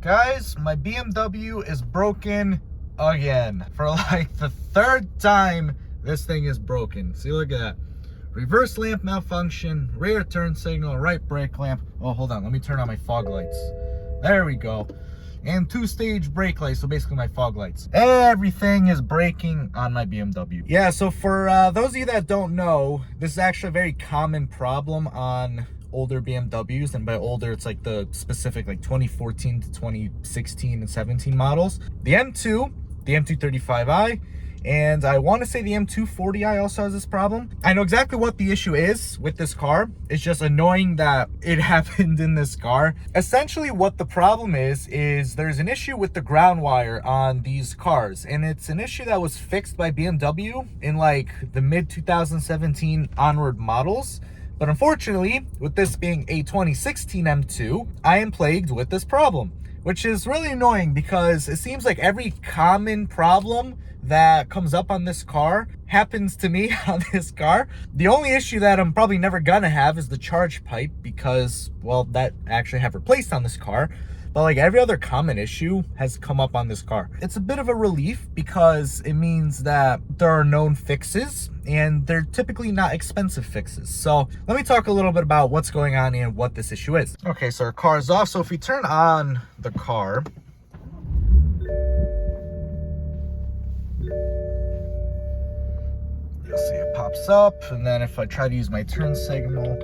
Guys, my BMW is broken again. For like the third time, this thing is broken. See, look at that. Reverse lamp malfunction, rear turn signal, right brake lamp. Oh, hold on. Let me turn on my fog lights. There we go. And two-stage brake lights, so basically my fog lights. Everything is breaking on my BMW. Yeah, so for those of you that don't know, this is actually a very common problem on older BMWs, and by older it's like the specific like 2014 to 2016 and 17 models. The M2, the M235i, and I want to say the M240i also has this problem. I know exactly what the issue is with this car. It's just annoying that it happened in this car. Essentially what the problem is there's an issue with the ground wire on these cars, and it's an issue that was fixed by BMW in like the mid 2017 onward models. But unfortunately, with this being a 2016 M2, I am plagued with this problem, which is really annoying because it seems like every common problem that comes up on this car happens to me on this car. The only issue that I'm probably never gonna have is the charge pipe because, well, that actually have replaced on this car. But like every other common issue has come up on this car. It's a bit of a relief because it means that there are known fixes and they're typically not expensive fixes. So let me talk a little bit about what's going on and what this issue is. Okay, so our car is off. So if we turn on the car, you'll see it pops up. And then if I try to use my turn signal,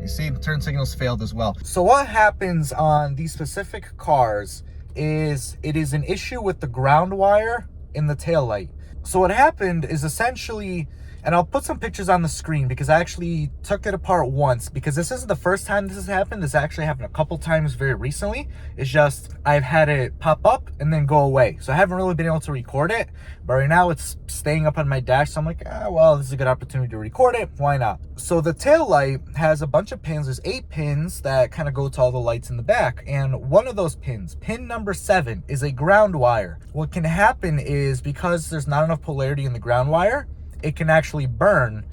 you see, turn signals failed as well. So what happens on these specific cars is it is an issue with the ground wire in the taillight. So what happened is essentially, and I'll put some pictures on the screen because I actually took it apart once, because this isn't the first time this has happened. This actually happened a couple times very recently. It's just I've had it pop up and then go away. So I haven't really been able to record it, but right now it's staying up on my dash. So I'm like, well, this is a good opportunity to record it. Why not? So the tail light has a bunch of pins. There's 8 pins that kind of go to all the lights in the back. And one of those pins, pin number 7, is a ground wire. What can happen is because there's not enough polarity in the ground wire, it can actually burn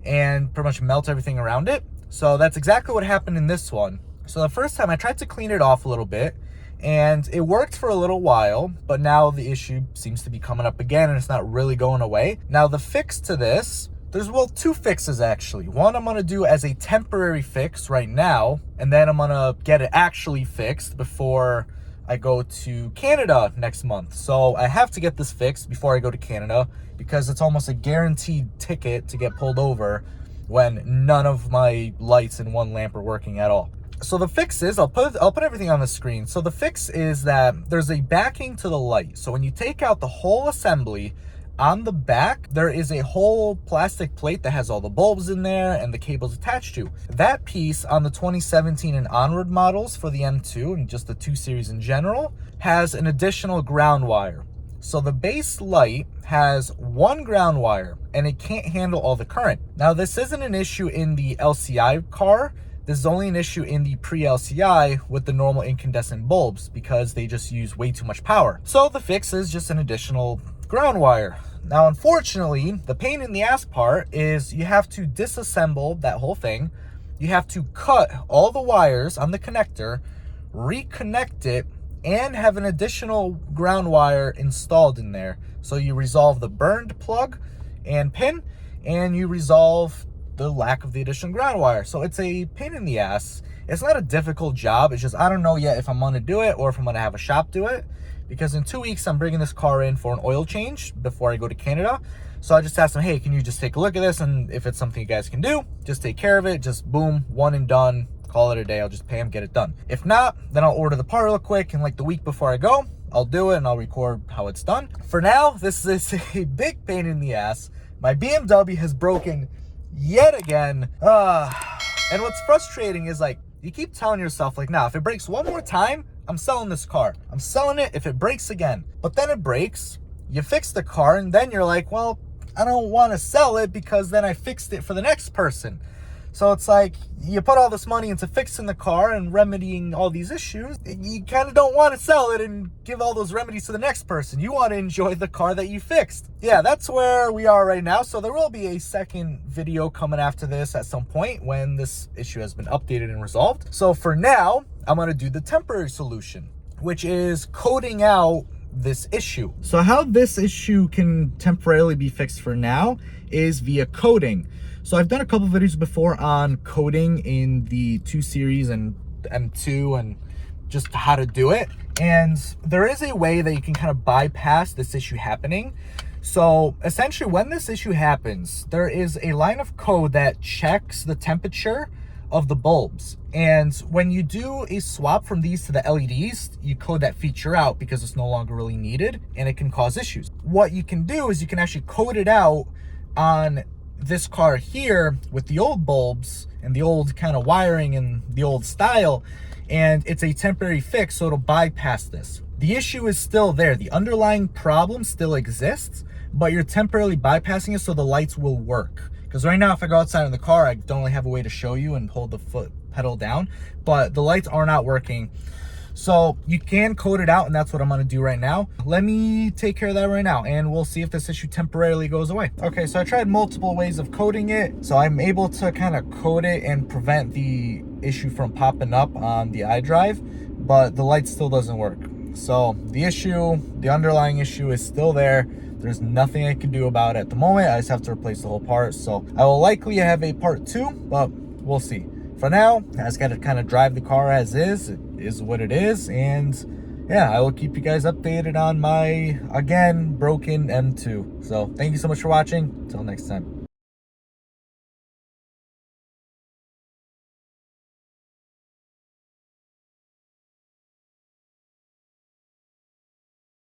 and pretty much melt everything around it. So that's exactly what happened in this one. So the first time I tried to clean it off a little bit and it worked for a little while, but now the issue seems to be coming up again and it's not really going away. Now the fix to this, there's, well, 2 fixes actually. One I'm gonna do as a temporary fix right now, and then I'm gonna get it actually fixed before I go to Canada next month. So I have to get this fixed before I go to Canada because it's almost a guaranteed ticket to get pulled over when none of my lights and one lamp are working at all. So the fix is, I'll put everything on the screen. So the fix is that there's a backing to the light. So when you take out the whole assembly, on the back, there is a whole plastic plate that has all the bulbs in there and the cables attached to. That piece on the 2017 and onward models for the M2 and just the 2 series in general has an additional ground wire. So the base light has 1 ground wire and it can't handle all the current. Now this isn't an issue in the LCI car. This is only an issue in the pre-LCI with the normal incandescent bulbs because they just use way too much power. So the fix is just an additional ground wire. Now, unfortunately, the pain in the ass part is you have to disassemble that whole thing. You have to cut all the wires on the connector, reconnect it, and have an additional ground wire installed in there. So you resolve the burned plug and pin, and you resolve the lack of the additional ground wire. So it's a pain in the ass. It's not a difficult job. It's just I don't know yet if I'm going to do it or if I'm going to have a shop do it. Because in 2 weeks, I'm bringing this car in for an oil change before I go to Canada. So I just asked them, hey, can you just take a look at this? And if it's something you guys can do, just take care of it. Just boom, one and done. Call it a day. I'll just pay them, get it done. If not, then I'll order the part real quick. And like the week before I go, I'll do it and I'll record how it's done. For now, this is a big pain in the ass. My BMW has broken yet again. And what's frustrating is like, you keep telling yourself like, nah, if it breaks one more time, I'm selling this car. I'm selling it if it breaks again. But then it breaks, you fix the car, and then you're like, well, I don't want to sell it because then I fixed it for the next person. So it's like, you put all this money into fixing the car and remedying all these issues. You kind of don't want to sell it and give all those remedies to the next person. You want to enjoy the car that you fixed. Yeah, that's where we are right now. So there will be a second video coming after this at some point when this issue has been updated and resolved. So for now, I'm going to do the temporary solution, which is coding out this issue. So how this issue can temporarily be fixed for now is via coding. So I've done a couple videos before on coding in the 2 Series and M2 and just how to do it. And there is a way that you can kind of bypass this issue happening. So essentially when this issue happens, there is a line of code that checks the temperature of the bulbs. And when you do a swap from these to the LEDs, you code that feature out because it's no longer really needed and it can cause issues. What you can do is you can actually code it out on this car here with the old bulbs and the old kind of wiring and the old style, and it's a temporary fix, so it'll bypass this. The issue is still there. The underlying problem still exists, but you're temporarily bypassing it so the lights will work. Because right now, if I go outside in the car, I don't really have a way to show you and hold the foot pedal down, but the lights are not working. So you can code it out, and that's what I'm gonna do right now. Let me take care of that right now, and we'll see if this issue temporarily goes away. Okay, so I tried multiple ways of coding it. So I'm able to kind of code it and prevent the issue from popping up on the iDrive, but the light still doesn't work. So the issue, the underlying issue is still there. There's nothing I can do about it at the moment. I just have to replace the whole part. So I will likely have a part 2, but we'll see. For now, I just got to kind of drive the car as is. It is what it is. And yeah, I will keep you guys updated on my, again, broken M2. So thank you so much for watching. Until next time.